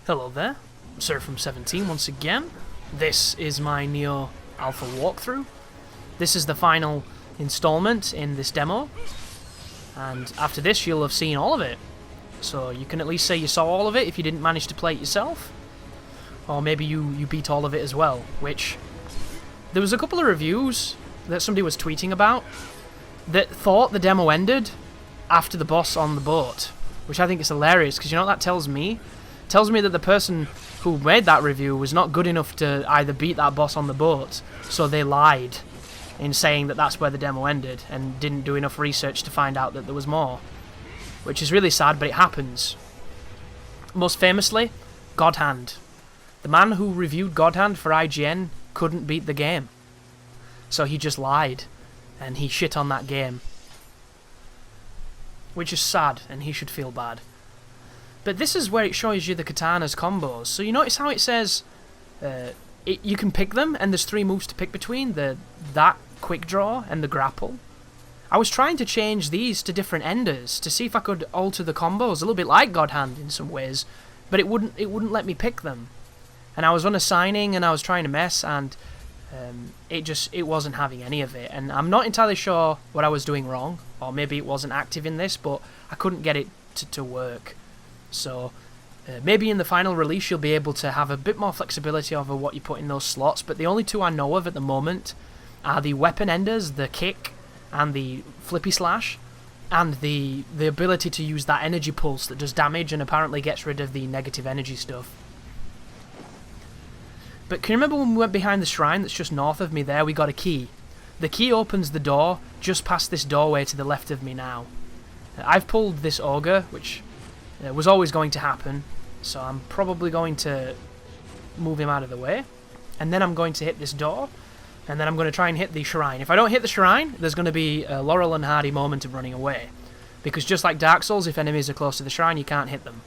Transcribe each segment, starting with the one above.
Hello there, Sir from 17 once again. This is my Nioh Alpha walkthrough. This is the final installment in this demo, and after this you'll have seen all of it. So you can at least say you saw all of it if you didn't manage to play it yourself. Or maybe you beat all of it as well, which... There was a couple of reviews that somebody was tweeting about that thought the demo ended after the boss on the boat, which I think is hilarious, because you know what that tells me? It tells me that the person who made that review was not good enough to either beat that boss on the boat, so they lied in saying that that's where the demo ended, and didn't do enough research to find out that there was more. Which is really sad, but it happens. Most famously, God Hand. The man who reviewed God Hand for IGN couldn't beat the game. So he just lied, and he shit on that game. Which is sad, and he should feel bad. But this is where it shows you the katana's combos. So you notice how it says you can pick them, and there's 3 moves to pick between, that quick draw and the grapple. I was trying to change these to different enders to see if I could alter the combos, a little bit like God Hand in some ways, but it wouldn't let me pick them. And I was unassigning, and I was trying to mess, and it wasn't having any of it. And I'm not entirely sure what I was doing wrong, or maybe it wasn't active in this, but I couldn't get it to work. So maybe in the final release you'll be able to have a bit more flexibility over what you put in those slots, but the only 2 I know of at the moment are the weapon enders, the kick and the flippy slash, and the ability to use that energy pulse that does damage and apparently gets rid of the negative energy stuff. But can you remember when we went behind the shrine that's just north of me there? We got a key. The key opens the door just past this doorway to the left of me now. I've pulled this ogre, which was always going to happen, so I'm probably going to move him out of the way. And then I'm going to hit this door, and then I'm going to try and hit the shrine. If I don't hit the shrine, there's going to be a Laurel and Hardy moment of running away. Because just like Dark Souls, if enemies are close to the shrine, you can't hit them.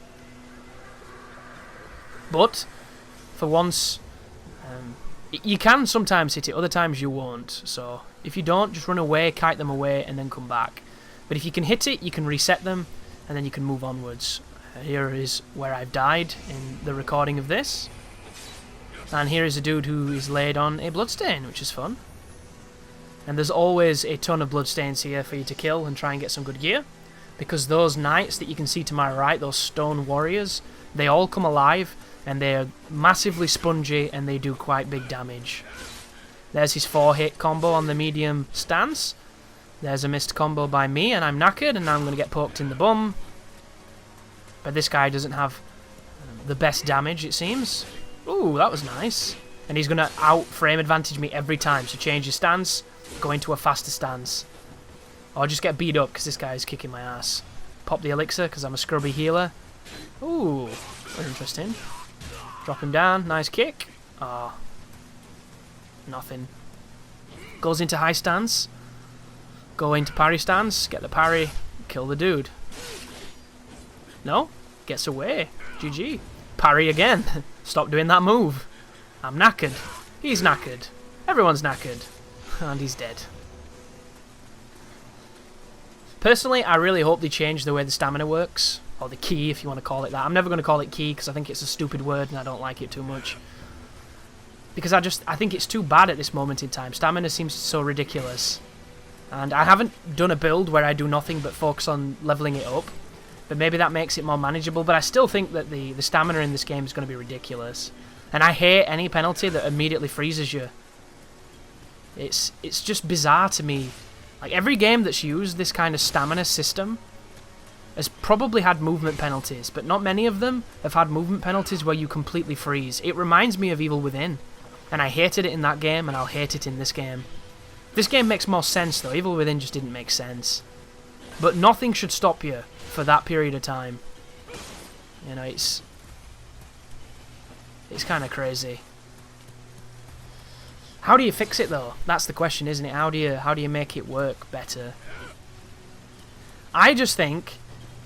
But, for once... you can sometimes hit it, other times you won't. So if you don't, just run away, kite them away, and then come back. But if you can hit it, you can reset them, and then you can move onwards. Here is where I've died in the recording of this. And here is a dude who is laid on a bloodstain, which is fun. And there's always a ton of bloodstains here for you to kill and try and get some good gear. Because those knights that you can see to my right, those stone warriors, they all come alive. And they're massively spongy, and they do quite big damage. There's his 4-hit combo on the medium stance. There's a missed combo by me, and I'm knackered, and now I'm going to get poked in the bum. But this guy doesn't have the best damage, it seems. Ooh, that was nice. And he's going to out-frame advantage me every time, so change your stance, go into a faster stance. Or just get beat up, because this guy is kicking my ass. Pop the elixir, because I'm a scrubby healer. Ooh, very interesting. Drop him down, nice kick. Ah, nothing. Goes into high stance. Go into parry stance, get the parry, kill the dude. No? Gets away. GG. Parry again. Stop doing that move. I'm knackered. He's knackered. Everyone's knackered. And he's dead. Personally, I really hope they change the way the stamina works. Or the key, if you want to call it that. I'm never going to call it key, because I think it's a stupid word and I don't like it too much. Because I think it's too bad at this moment in time. Stamina seems so ridiculous. And I haven't done a build where I do nothing but focus on leveling it up. But maybe that makes it more manageable. But I still think that the stamina in this game is going to be ridiculous. And I hate any penalty that immediately freezes you. It's just bizarre to me. Like, every game that's used this kind of stamina system has probably had movement penalties, but not many of them have had movement penalties where you completely freeze. It reminds me of Evil Within, and I hated it in that game, and I'll hate it in this game. This game makes more sense, though. Evil Within just didn't make sense. But nothing should stop you for that period of time. You know, it's kind of crazy. How do you fix it, though? That's the question, isn't it? How do you make it work better? I just think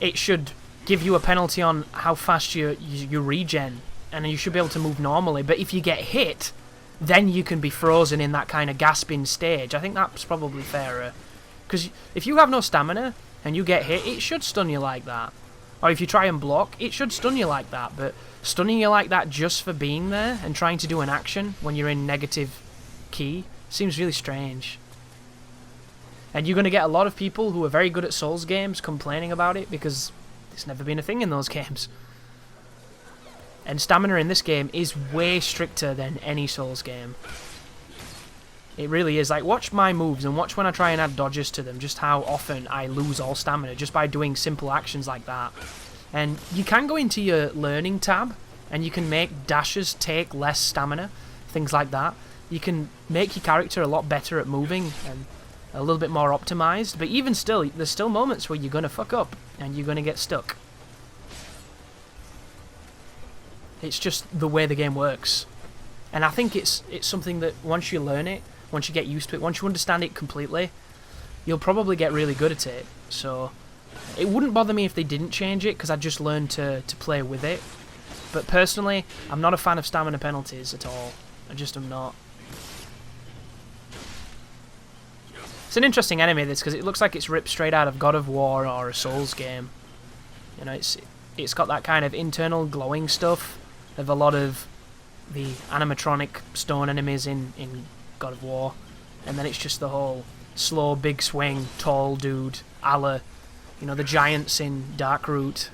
it should give you a penalty on how fast you regen, and you should be able to move normally. But if you get hit, then you can be frozen in that kind of gasping stage. I think that's probably fairer. Because if you have no stamina and you get hit, it should stun you like that. Or if you try and block, it should stun you like that, but stunning you like that just for being there and trying to do an action when you're in negative key seems really strange. And you're going to get a lot of people who are very good at Souls games complaining about it because it's never been a thing in those games. And stamina in this game is way stricter than any Souls game. It really is. Like, watch my moves and watch when I try and add dodges to them, just how often I lose all stamina just by doing simple actions like that. And you can go into your learning tab and you can make dashes take less stamina, things like that. You can make your character a lot better at moving and a little bit more optimized, but even still, there's still moments where you're going to fuck up and you're going to get stuck. It's just the way the game works. And I think it's something that once you learn it, once you get used to it, once you understand it completely, you'll probably get really good at it. So it wouldn't bother me if they didn't change it, because I'd just learn to play with it. But personally, I'm not a fan of stamina penalties at all. I just am not. It's an interesting enemy, this, because it looks like it's ripped straight out of God of War or a Souls game. You know, it's got that kind of internal glowing stuff of a lot of the animatronic stone enemies in God of War, and then it's just the whole slow, big swing, tall dude, a la, you know, the giants in Darkroot.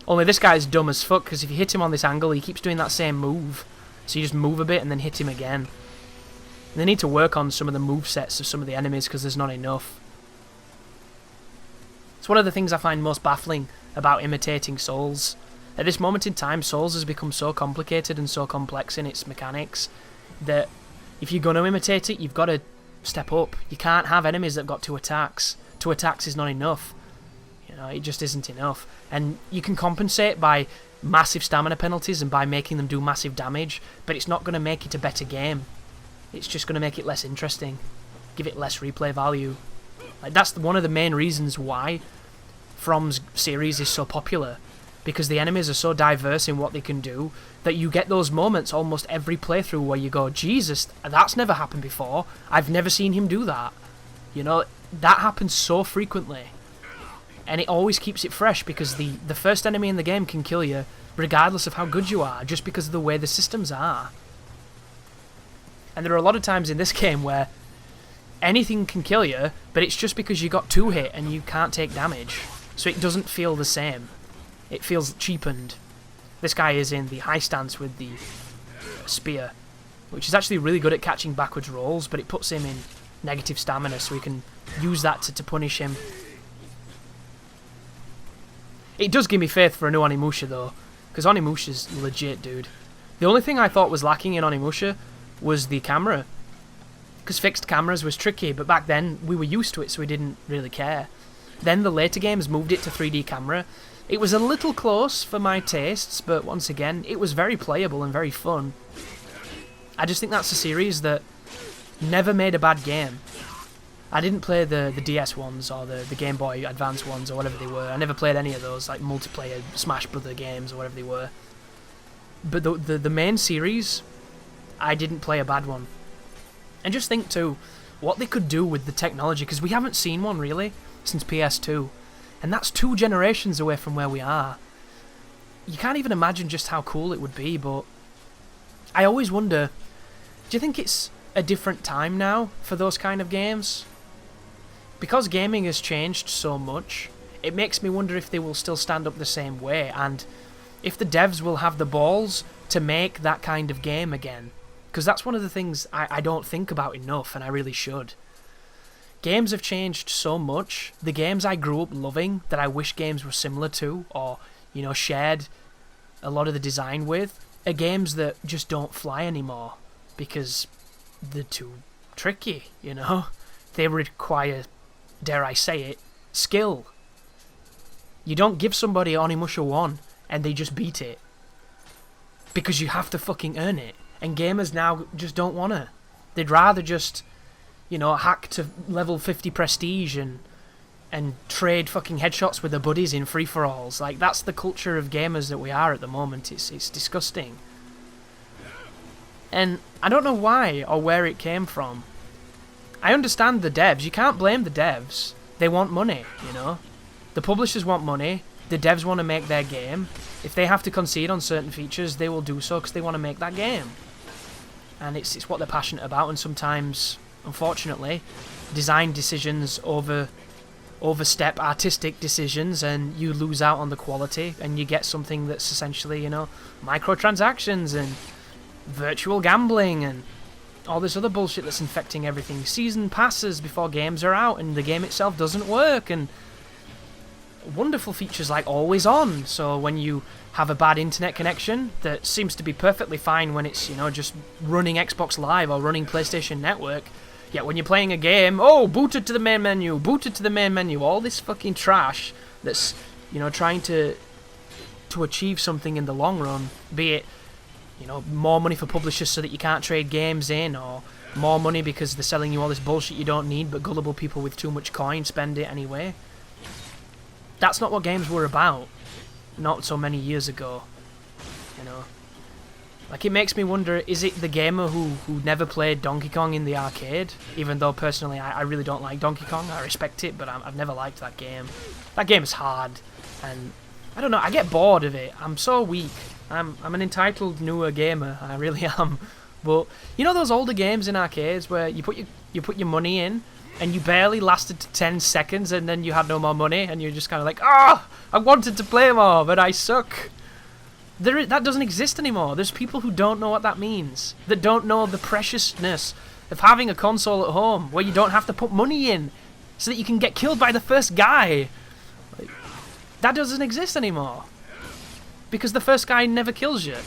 Only this guy's dumb as fuck, because if you hit him on this angle, he keeps doing that same move. So you just move a bit and then hit him again. And they need to work on some of the movesets of some of the enemies, because there's not enough. It's one of the things I find most baffling about imitating Souls. At this moment in time, Souls has become so complicated and so complex in its mechanics that if you're going to imitate it, you've got to step up. You can't have enemies that have got 2 attacks. 2 attacks is not enough. You know, it just isn't enough. And you can compensate by massive stamina penalties and by making them do massive damage, but it's not going to make it a better game. It's just going to make it less interesting, give it less replay value. Like, that's one of the main reasons why From's series is so popular, because the enemies are so diverse in what they can do that you get those moments almost every playthrough where you go, Jesus, that's never happened before. I've never seen him do that. You know, that happens so frequently. And it always keeps it fresh, because the first enemy in the game can kill you regardless of how good you are, just because of the way the systems are. And there are a lot of times in this game where anything can kill you, but it's just because you got 2 hit and you can't take damage. So it doesn't feel the same. It feels cheapened. This guy is in the high stance with the spear, which is actually really good at catching backwards rolls, but it puts him in negative stamina, so we can use that to punish him. It does give me faith for a new Onimusha, though, because Onimusha's legit, dude. The only thing I thought was lacking in Onimusha was the camera, because fixed cameras was tricky, but back then we were used to it, so we didn't really care. Then the later games moved it to 3D camera. It was a little close for my tastes, but once again, it was very playable and very fun. I just think that's a series that never made a bad game. I didn't play the DS ones or the Game Boy Advance ones or whatever they were. I never played any of those, like multiplayer Smash Brother games or whatever they were. But the main series, I didn't play a bad one. And just think too, what they could do with the technology, because we haven't seen one really since PS2. And that's 2 generations away from where we are. You can't even imagine just how cool it would be, but I always wonder, do you think it's a different time now for those kind of games? Because gaming has changed so much, it makes me wonder if they will still stand up the same way, and if the devs will have the balls to make that kind of game again. Because that's one of the things I don't think about enough, and I really should. Games have changed so much. The games I grew up loving, that I wish games were similar to, or, you know, shared a lot of the design with, are games that just don't fly anymore, because they're too tricky, you know? They require, dare I say it, skill. You don't give somebody Onimusha 1 and they just beat it, because you have to fucking earn it. And gamers now just don't want to. They'd rather just, you know, hack to level 50 prestige and trade fucking headshots with their buddies in free-for-alls. Like, that's the culture of gamers that we are at the moment. It's disgusting. And I don't know why or where it came from. I understand the devs. You can't blame the devs. They want money, you know? The publishers want money. the devs want to make their game, if they have to concede on certain features, they will do so because they want to make that game. And it's what they're passionate about, and sometimes, unfortunately, design decisions overstep artistic decisions, and you lose out on the quality, and you get something that's essentially, microtransactions and virtual gambling and all this other bullshit that's infecting everything. Season passes before games are out, and the game itself doesn't work, and wonderful features like Always On, so when you have a bad internet connection that seems to be perfectly fine when it's, just running Xbox Live or running PlayStation Network, yet when you're playing a game, booted to the main menu, all this fucking trash that's, trying to achieve something in the long run, be it, more money for publishers so that you can't trade games in, or more money because they're selling you all this bullshit you don't need, but gullible people with too much coin spend it anyway. That's not what games were about, not so many years ago, Like, it makes me wonder, is it the gamer who never played Donkey Kong in the arcade? Even though, personally, I really don't like Donkey Kong. I respect it, but I've never liked that game. That game is hard, and I don't know, I get bored of it. I'm so weak. I'm an entitled newer gamer, I really am. But, those older games in arcades where you put your money in, and you barely lasted 10 seconds, and then you had no more money, and you're just kind of like, I wanted to play more, but I suck. That doesn't exist anymore. There's people who don't know what that means, that don't know the preciousness of having a console at home where you don't have to put money in so that you can get killed by the first guy. Like, that doesn't exist anymore because the first guy never kills you.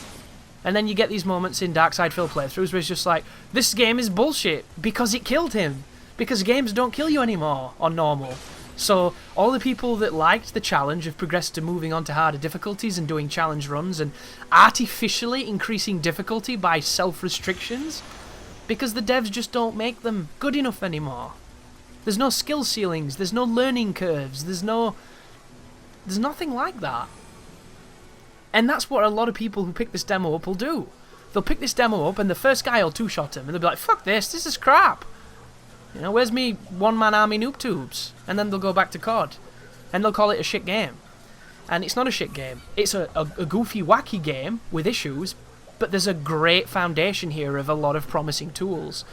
And then you get these moments in Dark Side Phil playthroughs where it's just like, this game is bullshit because it killed him. Because games don't kill you anymore on normal. So all the people that liked the challenge have progressed to moving on to harder difficulties and doing challenge runs and artificially increasing difficulty by self-restrictions because the devs just don't make them good enough anymore. There's no skill ceilings, there's no learning curves, there's nothing like that. And that's what a lot of people who pick this demo up will do. They'll pick this demo up and the first guy will two-shot him and they'll be like, fuck this is crap. Where's me one-man army noob tubes? And then they'll go back to COD. And they'll call it a shit game. And it's not a shit game. It's a goofy, wacky game with issues, but there's a great foundation here of a lot of promising tools.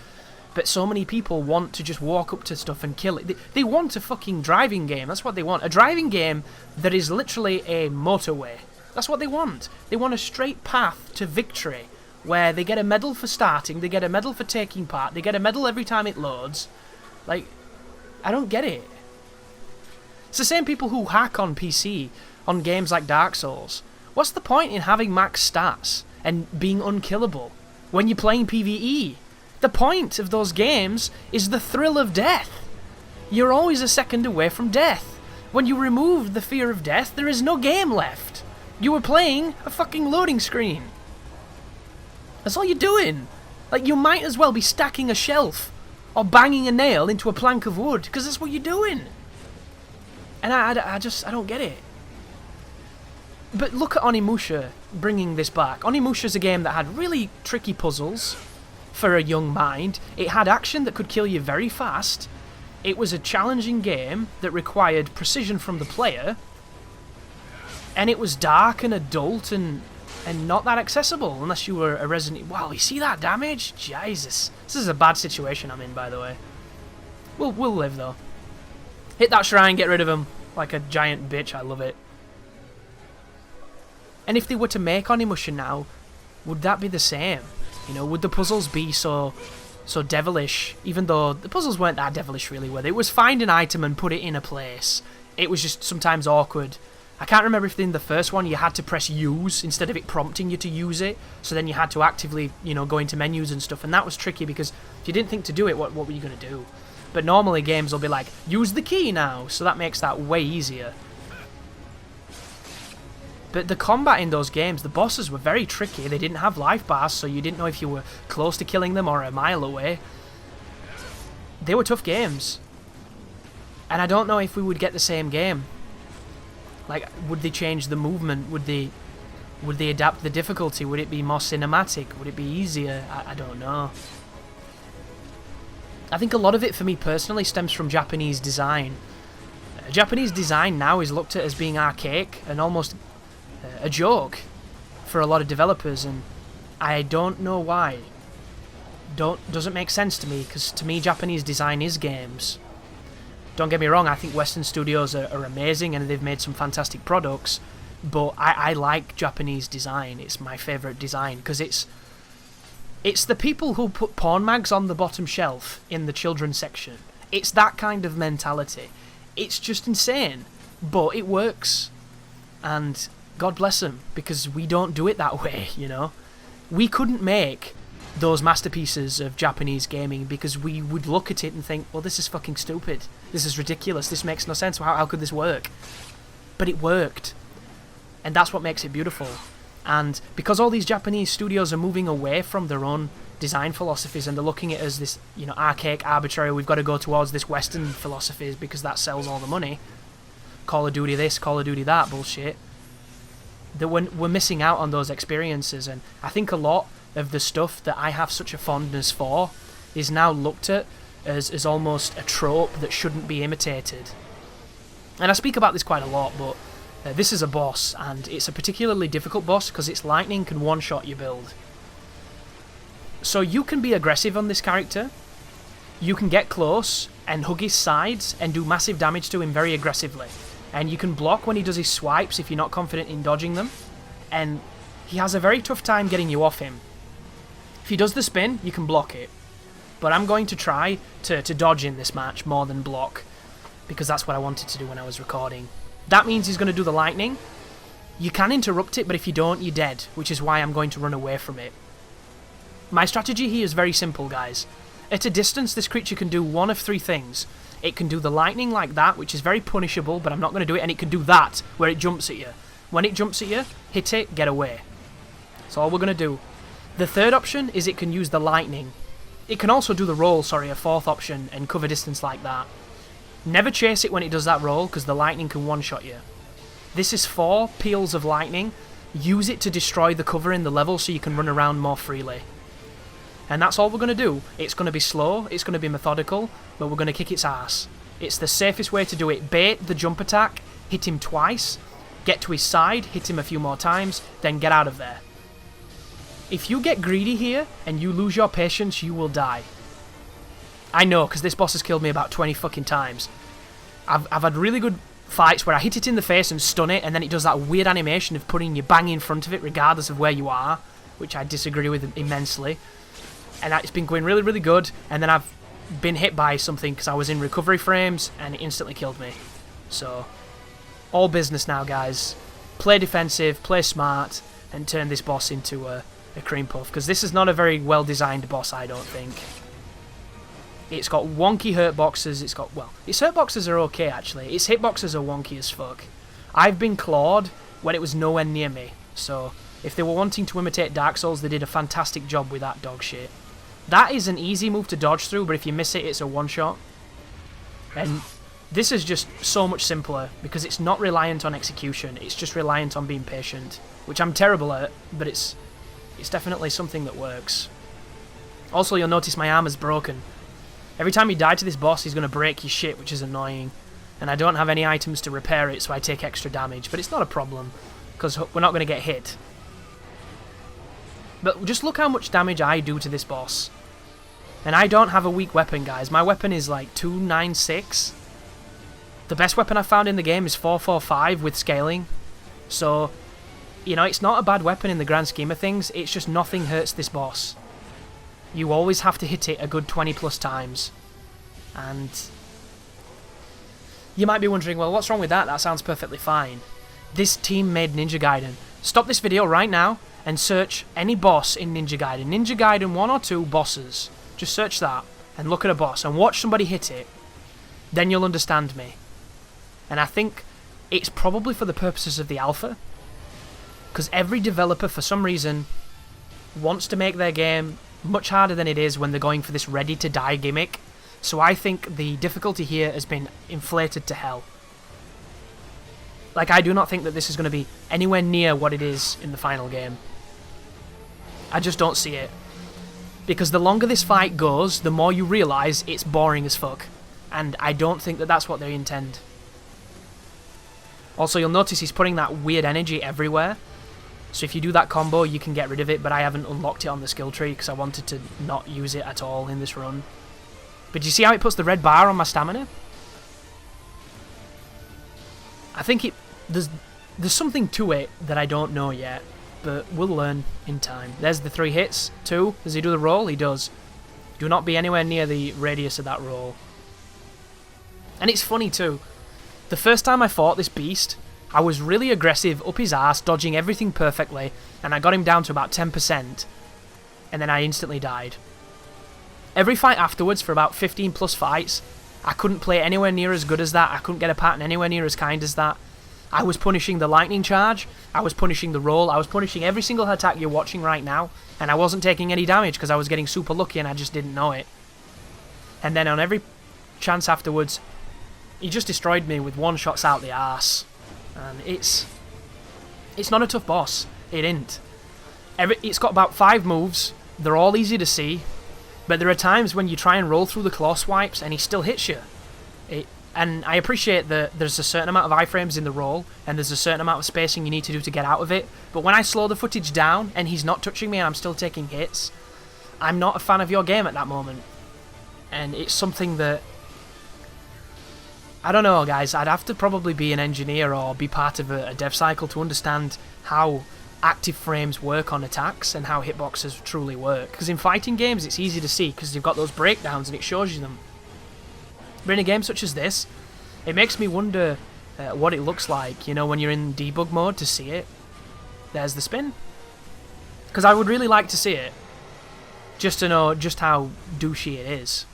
But so many people want to just walk up to stuff and kill it. They want a fucking driving game. That's what they want. A driving game that is literally a motorway. That's what they want. They want a straight path to victory, where they get a medal for starting, they get a medal for taking part, they get a medal every time it loads. Like, I don't get it. It's the same people who hack on PC on games like Dark Souls. What's the point in having max stats and being unkillable when you're playing PvE? The point of those games is the thrill of death. You're always a second away from death. When you remove the fear of death, there is no game left. You were playing a fucking loading screen. That's all you're doing. Like, you might as well be stacking a shelf or banging a nail into a plank of wood, because that's what you're doing. And I don't get it. But look at Onimusha bringing this back. Onimusha's a game that had really tricky puzzles for a young mind. It had action that could kill you very fast. It was a challenging game that required precision from the player. And it was dark and adult and not that accessible unless you were a Resident Evil. Wow, you see that damage? Jesus. This is a bad situation I'm in, by the way. We'll live, though. Hit that shrine, get rid of him. Like a giant bitch, I love it. And if they were to make Onimusha now, would that be the same? Would the puzzles be so devilish? Even though the puzzles weren't that devilish, really, were they? It was find an item and put it in a place. It was just sometimes awkward. I can't remember if in the first one you had to press use instead of it prompting you to use it, so then you had to actively, go into menus and stuff, and that was tricky because if you didn't think to do it, what were you going to do? But normally games will be like, use the key now, so that makes that way easier. But the combat in those games, the bosses were very tricky. They didn't have life bars, so you didn't know if you were close to killing them or a mile away. They were tough games. And I don't know if we would get the same game. Like, would they change the movement? Would they adapt the difficulty? Would it be more cinematic? Would it be easier? I don't know. I think a lot of it, for me personally, stems from Japanese design. Japanese design now is looked at as being archaic and almost a joke for a lot of developers, and I don't know why. Doesn't make sense to me, because to me Japanese design is games. Don't get me wrong, I think Western studios are amazing and they've made some fantastic products, but I like Japanese design. It's my favourite design, because it's the people who put porn mags on the bottom shelf in the children's section. It's that kind of mentality. It's just insane, but it works, and God bless them, because we don't do it that way, you know? We couldn't make those masterpieces of Japanese gaming because we would look at it and think, well, this is fucking stupid. This is ridiculous. This makes no sense. How could this work? But it worked. And that's what makes it beautiful. And because all these Japanese studios are moving away from their own design philosophies and they're looking at it as this, you know, archaic, arbitrary, we've got to go towards this Western philosophy because that sells all the money. Call of Duty this, Call of Duty that bullshit. That we're missing out on those experiences, and I think a lot of the stuff that I have such a fondness for is now looked at as almost a trope that shouldn't be imitated. And I speak about this quite a lot, but this is a boss, and it's a particularly difficult boss because its lightning can one-shot your build. So you can be aggressive on this character, you can get close and hug his sides and do massive damage to him very aggressively. And you can block when he does his swipes if you're not confident in dodging them. And he has a very tough time getting you off him. If he does the spin, you can block it. But I'm going to try to dodge in this match more than block, because that's what I wanted to do when I was recording. That means he's going to do the lightning. You can interrupt it, but if you don't, you're dead, which is why I'm going to run away from it. My strategy here is very simple, guys. At a distance, this creature can do one of three things. It can do the lightning like that, which is very punishable, but I'm not going to do it, and it can do that, where it jumps at you. When it jumps at you, hit it, get away. That's all we're going to do. The third option is it can use the lightning. It can also do the roll, a fourth option, and cover distance like that. Never chase it when it does that roll, because the lightning can one-shot you. This is 4 peels of lightning. Use it to destroy the cover in the level so you can run around more freely. And that's all we're going to do. It's going to be slow, it's going to be methodical, but we're going to kick its ass. It's the safest way to do it. Bait the jump attack, hit him twice, get to his side, hit him a few more times, then get out of there. If you get greedy here and you lose your patience, you will die. I know, because this boss has killed me about 20 fucking times. I've had really good fights where I hit it in the face and stun it, and then it does that weird animation of putting you bang in front of it regardless of where you are, which I disagree with immensely. And it's been going really, really good, and then I've been hit by something because I was in recovery frames, and it instantly killed me. So, all business now, guys. Play defensive, play smart, and turn this boss into a cream puff, because this is not a very well-designed boss, I don't think. It's got wonky hurtboxes, its hurtboxes are okay, actually. Its hitboxes are wonky as fuck. I've been clawed when it was nowhere near me, so if they were wanting to imitate Dark Souls, they did a fantastic job with that dog shit. That is an easy move to dodge through, but if you miss it, it's a one-shot. And this is just so much simpler, because it's not reliant on execution, it's just reliant on being patient, which I'm terrible at, but it's definitely something that works. Also, you'll notice my armor's broken. Every time you die to this boss, he's going to break your shit, which is annoying. And I don't have any items to repair it, so I take extra damage, but it's not a problem, because we're not going to get hit. But just look how much damage I do to this boss. And I don't have a weak weapon, guys. My weapon is like 296. The best weapon I've found in the game is 445 with scaling. So, you know, it's not a bad weapon in the grand scheme of things. It's just nothing hurts this boss. You always have to hit it a good 20 plus times. And you might be wondering, well, what's wrong with that? That sounds perfectly fine. This team made Ninja Gaiden. Stop this video right now and search any boss in Ninja Gaiden. Ninja Gaiden 1 or 2 bosses. Just search that and look at a boss and watch somebody hit it. Then you'll understand me. And I think it's probably for the purposes of the alpha. Because every developer, for some reason, wants to make their game much harder than it is when they're going for this ready-to-die gimmick. So I think the difficulty here has been inflated to hell. Like, I do not think that this is going to be anywhere near what it is in the final game. I just don't see it. Because the longer this fight goes, the more you realise it's boring as fuck. And I don't think that that's what they intend. Also, you'll notice he's putting that weird energy everywhere. So if you do that combo, you can get rid of it, but I haven't unlocked it on the skill tree because I wanted to not use it at all in this run. But do you see how it puts the red bar on my stamina? I think there's something to it that I don't know yet, but we'll learn in time. There's the 3 hits. 2. Does he do the roll? He does. Do not be anywhere near the radius of that roll. And it's funny too. The first time I fought this beast, I was really aggressive up his ass, dodging everything perfectly, and I got him down to about 10%, and then I instantly died. Every fight afterwards, for about 15 plus fights, I couldn't play anywhere near as good as that. I couldn't get a pattern anywhere near as kind as that. I was punishing the lightning charge, I was punishing the roll, I was punishing every single attack you're watching right now, and I wasn't taking any damage because I was getting super lucky and I just didn't know it. And then on every chance afterwards, he just destroyed me with one-shots out the arse. And it's not a tough boss. It ain't. It's got about 5 moves. They're all easy to see. But there are times when you try and roll through the claw swipes and he still hits you. And I appreciate that there's a certain amount of iframes in the roll and there's a certain amount of spacing you need to do to get out of it. But when I slow the footage down and he's not touching me and I'm still taking hits, I'm not a fan of your game at that moment. And it's something that... I don't know, guys. I'd have to probably be an engineer or be part of a dev cycle to understand how active frames work on attacks and how hitboxes truly work. Because in fighting games, it's easy to see because you've got those breakdowns and it shows you them. But in a game such as this, it makes me wonder what it looks like, you know, when you're in debug mode to see it. There's the spin. Because I would really like to see it, just to know just how douchey it is.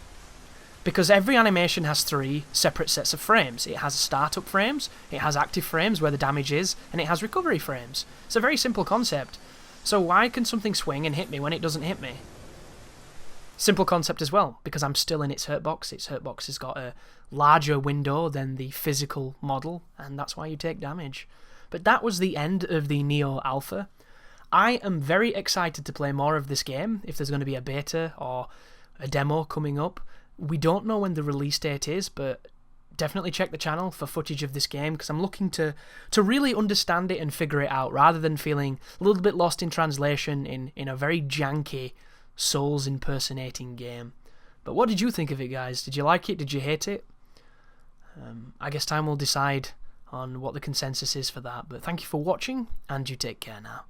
Because every animation has 3 separate sets of frames. It has startup frames, it has active frames where the damage is, and it has recovery frames. It's a very simple concept. So why can something swing and hit me when it doesn't hit me? Simple concept as well, because I'm still in its hurtbox. Its hurtbox has got a larger window than the physical model, and that's why you take damage. But that was the end of the Nioh Alpha. I am very excited to play more of this game, if there's going to be a beta or a demo coming up. We don't know when the release date is, but definitely check the channel for footage of this game, because I'm looking to really understand it and figure it out, rather than feeling a little bit lost in translation in a very janky, Souls impersonating game. But what did you think of it, guys? Did you like it? Did you hate it? I guess time will decide on what the consensus is for that. But thank you for watching, and you take care now.